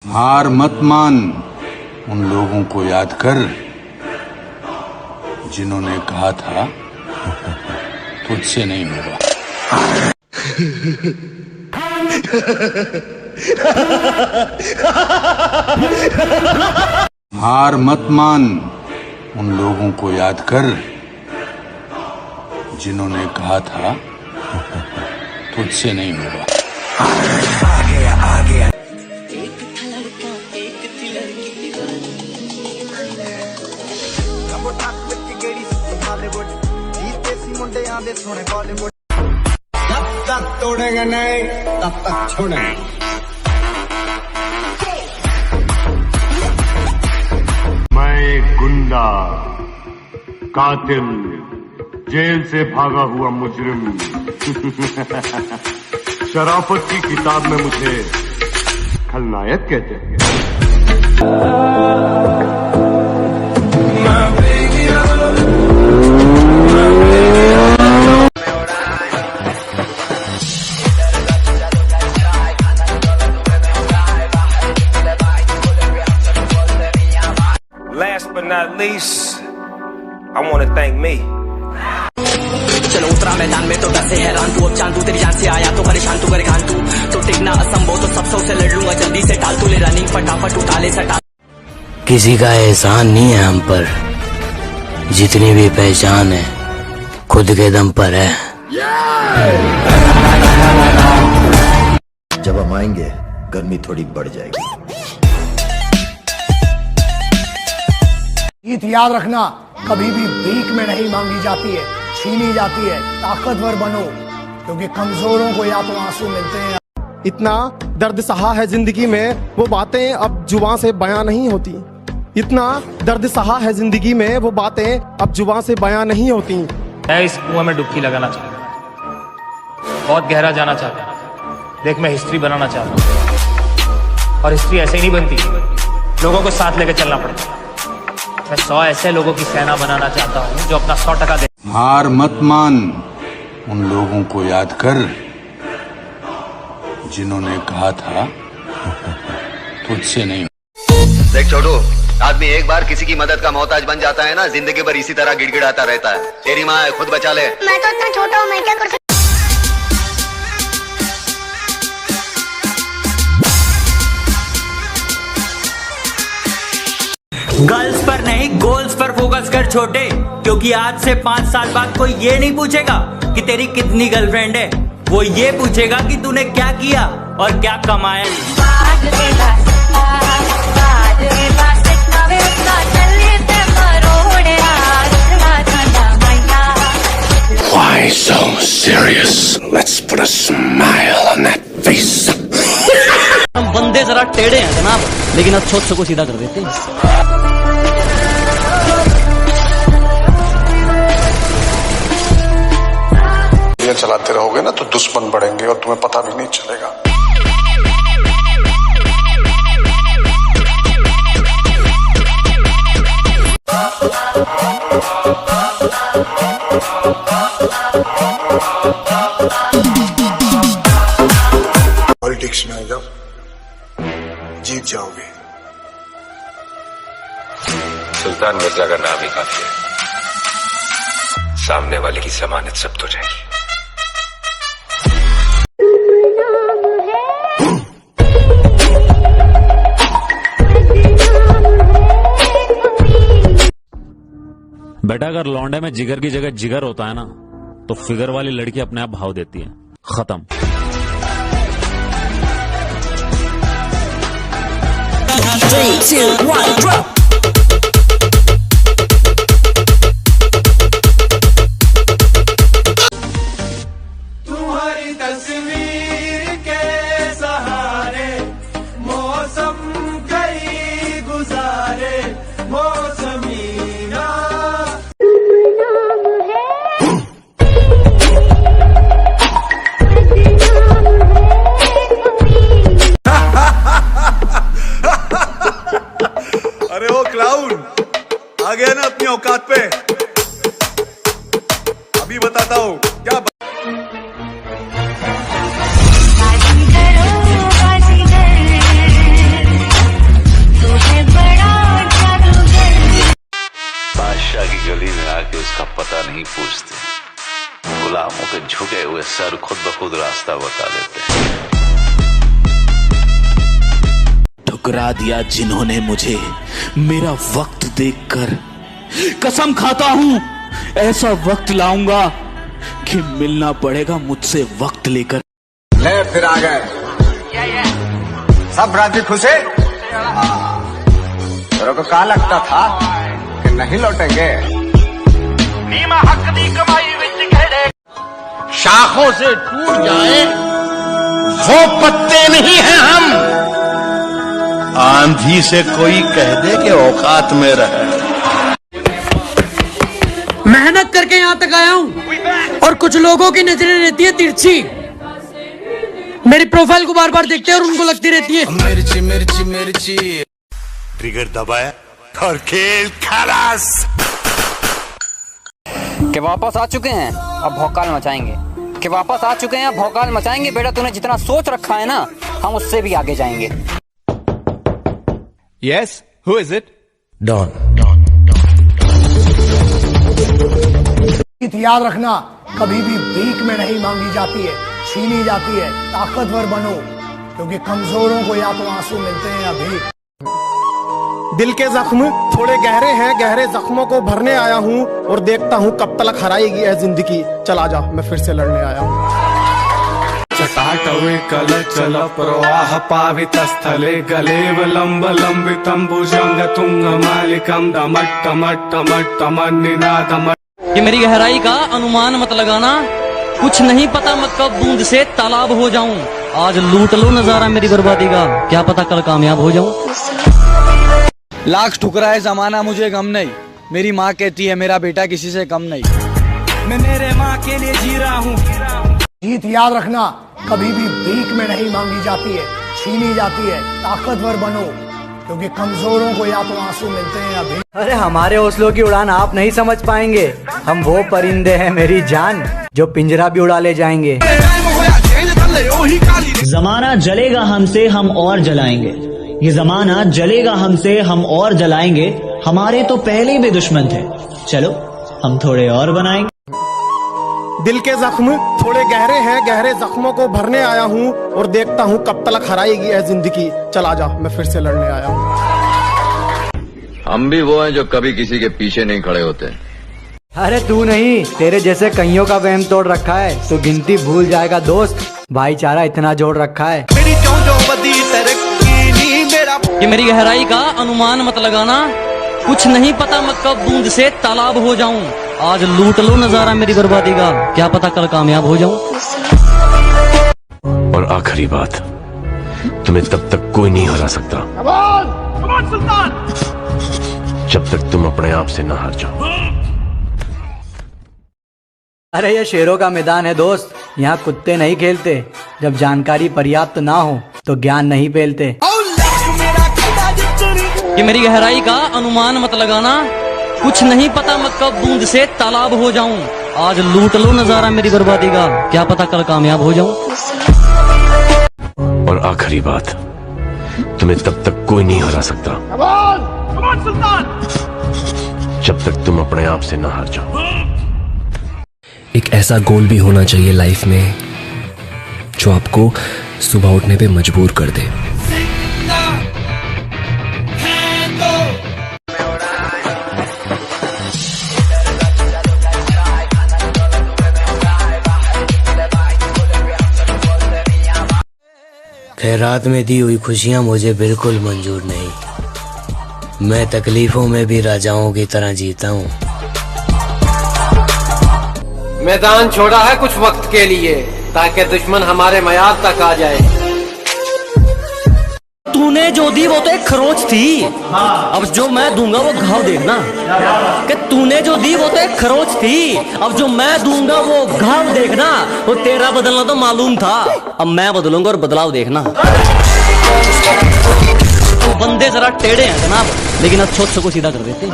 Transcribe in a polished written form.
हार मत मान, उन लोगों को याद कर जिन्होंने कहा था तुझसे नहीं होगा। हार मत मान, उन लोगों को याद कर जिन्होंने कहा था तुझसे नहीं होगा। आ गया। जब तक तोड़ेंगे नहीं तब तक छोड़ेंगे। मैं एक गुंडा, कातिल, जेल से भागा हुआ मुजरिम। शराफत की किताब में मुझे खलनायक कहते हैं। Last but not least, I want to thank me. चलो उतरा मैदान में तो डर से हैरान तू, अब चांदू तेरी जान से आया तो परेशान तू करे खान तू, तो टिकना असंभव तो सब से लड़ लूंगा जल्दी से टाल, तू ले रनिंग फटाफट उठा ले सटा। किसी का एहसान नहीं है हम पर, जितनी भी पहचान है खुद के दम पर है। जब हम आएंगे गर्मी थोड़ी बढ़ जाएगी। गीत याद रखना, कभी भी भीख में नहीं मांगी जाती है, छीनी जाती है। ताकतवर बनो, क्योंकि कमजोरों को या तो आंसू मिलते हैं। इतना दर्द सहा है जिंदगी में, वो बातें अब जुबान से बयां नहीं होती। इतना दर्द सहा है जिंदगी में, वो बातें अब जुबान से बयां नहीं होती। मैं इस कुआं में डुबकी लगाना चाहता हूँ, बहुत गहरा जाना चाहता हूँ। देख, मैं हिस्ट्री बनाना चाहता हूँ, और हिस्ट्री ऐसे ही नहीं बनती, लोगों को साथ लेकर चलना पड़ता है। मैं 100 ऐसे लोगों की सेना बनाना चाहता हूँ जो अपना 100% दे। हार मत मान, उन लोगों को याद कर जिन्होंने कहा था तुझसे नहीं। देख छोटू, आदमी एक बार किसी की मदद का मोहताज बन जाता है ना, जिंदगी भर इसी तरह गिड़गिड़ाता रहता है। तेरी माँ है, खुद बचा ले। मैं तो इतना छोटा हूँ, मैं क्या कर सकता। गर्ल्स पर नहीं गोल्स पर फोकस कर छोटे, क्योंकि आज से 5 साल बाद कोई ये नहीं पूछेगा कि तेरी कितनी गर्लफ्रेंड है, वो ये पूछेगा कि तूने क्या किया और क्या कमाया। Why so serious? Let's put a smile on that face. हम बंदे जरा टेढ़े हैं जनाब, लेकिन अब सोच को सीधा कर देते हैं। ये चलाते रहोगे ना तो दुश्मन बढ़ेंगे और तुम्हें पता भी नहीं चलेगा। पॉलिटिक्स में जब जीत जाओगे, सुल्तान मिर्जा का नाम ही काफी है, सामने वाले की जमानत सब तो जाएगी। बेटा, अगर लौंडे में जिगर की जगह जिगर होता है ना, तो फिगर वाली लड़की अपने आप भाव देती है। खत्म। Three, 2, 1, drop. तुम्हारी तस्वीर के सहारे मौसम कई गुजारे, मौसमीना अरे वो क्लाउन आ गया ना अपनी औकात पे। अभी बताता हूँ क्या। का पता नहीं पूछते, गुलामों के झुके हुए सर खुद ब खुद रास्ता बता देते। ठुकरा दिया जिन्होंने मुझे मेरा वक्त देखकर, कसम खाता हूं ऐसा वक्त लाऊंगा कि मिलना पड़ेगा मुझसे वक्त लेकर। ले फिर आ गए सब राजी खुश है। तेरे को क्या लगता था कि नहीं लौटेंगे? शाखों से टूट जाए वो पत्ते नहीं हैं हम। आंधी से कोई कह दे कि औकात में रहे। मेहनत करके यहाँ तक आया हूँ और कुछ लोगों की नजरें रहती है तिरछी। मेरी प्रोफाइल को बार बार देखते हैं और उनको लगती रहती है मिर्ची मिर्ची मिर्ची। ट्रिगर दबाया और खेल खलास। कि वापस आ चुके हैं अब भौकाल मचाएंगे, कि वापस आ चुके हैं अब भौकाल मचाएंगे। बेटा तूने जितना सोच रखा है ना, हम उससे भी आगे जाएंगे। Yes, who is it? Don. याद रखना, कभी भी भीख में नहीं मांगी जाती है, छीनी जाती है। ताकतवर बनो, क्योंकि कमजोरों को या तो आंसू मिलते हैं या भीख। दिल के जख्म थोड़े गहरे हैं, गहरे जख्मों को भरने आया हूँ और देखता हूँ कब तक हराएगी है जिंदगी। चला जा, मैं फिर से लड़ने आया हूँ। चटाटवे कल चल प्रवाह पावितस्थले गलेवलंब लंबितं भुजंग तुंग मालिकं दमट्टमट्टमट्टमन्निनादम। ये मेरी गहराई का अनुमान मत लगाना, कुछ नहीं पता मैं कब बूंद से तालाब हो जाऊं। आज लूट लो नजारा मेरी बर्बादी का, क्या पता कल कामयाब हो जाऊं। लाख ठुकराए जमाना मुझे गम नहीं, मेरी माँ कहती है मेरा बेटा किसी से कम नहीं। मैं मेरे माँ के लिए जी रहा हूँ। जीत याद रखना, कभी भी भीख में नहीं मांगी जाती है, छीनी जाती है। ताकतवर बनो, क्योंकि कमजोरों को या तो आंसू मिलते हैं या भीख। अरे हमारे हौसलों की उड़ान आप नहीं समझ पाएंगे। हम वो परिंदे हैं मेरी जान, जो पिंजरा भी उड़ा ले जाएंगे। जमाना जलेगा हमसे, हम और जलाएंगे। ये जमाना जलेगा हमसे, हम और जलाएंगे। हमारे तो पहले भी दुश्मन थे, चलो हम थोड़े और बनाएंगे। दिल के जख्म थोड़े गहरे हैं, गहरे जख्मों को भरने आया हूँ और देखता हूँ कब तक हराएगी है जिंदगी। चला जा, मैं फिर से लड़ने आया हूँ। हम भी वो हैं जो कभी किसी के पीछे नहीं खड़े होते। अरे तू नहीं, तेरे जैसे कईयों का वहम तोड़ रखा है, तो गिनती भूल जाएगा दोस्त। भाईचारा इतना जोड़ रखा है। ये मेरी गहराई का अनुमान मत लगाना, कुछ नहीं पता मैं कब बूंद से तालाब हो जाऊं। आज लूट लो नजारा मेरी बर्बादी का, क्या पता कल कामयाब हो जाऊं। और आखिरी बात, तुम्हें तब तक कोई नहीं हरा सकता जब तक तुम अपने आप से ना हार जाओ। अरे ये शेरों का मैदान है दोस्त, यहाँ कुत्ते नहीं खेलते। जब जानकारी पर्याप्त ना हो तो ज्ञान नहीं फैलते। ये मेरी गहराई का अनुमान मत लगाना, कुछ नहीं पता मैं कब बूंद से तालाब हो जाऊं। आज लूट लो नजारा मेरी बर्बादी का, क्या पता कल कामयाब हो जाऊं। और आखिरी बात, तुम्हें तब तक कोई नहीं हरा सकता जब तक तुम अपने आप से ना हार जाओ। एक ऐसा गोल भी होना चाहिए लाइफ में जो आपको सुबह उठने पे मजबूर कर दे। खैरात में दी हुई खुशियां मुझे बिल्कुल मंजूर नहीं। मैं तकलीफों में भी राजाओं की तरह जीता हूँ। मैदान छोड़ा है कुछ वक्त के लिए, ताकि दुश्मन हमारे मयार तक आ जाए। तूने जो दी वो तो एक खरोच थी, अब जो मैं दूंगा वो घाव देखना। कि तूने जो दी वो तो एक खरोच थी, अब जो मैं दूंगा वो घाव देखना। वो तेरा बदलना तो मालूम था, अब मैं बदलूंगा और बदलाव देखना। बंदे जरा टेढ़े हैं जनाब, लेकिन अब सोच को सीधा कर देते हैं।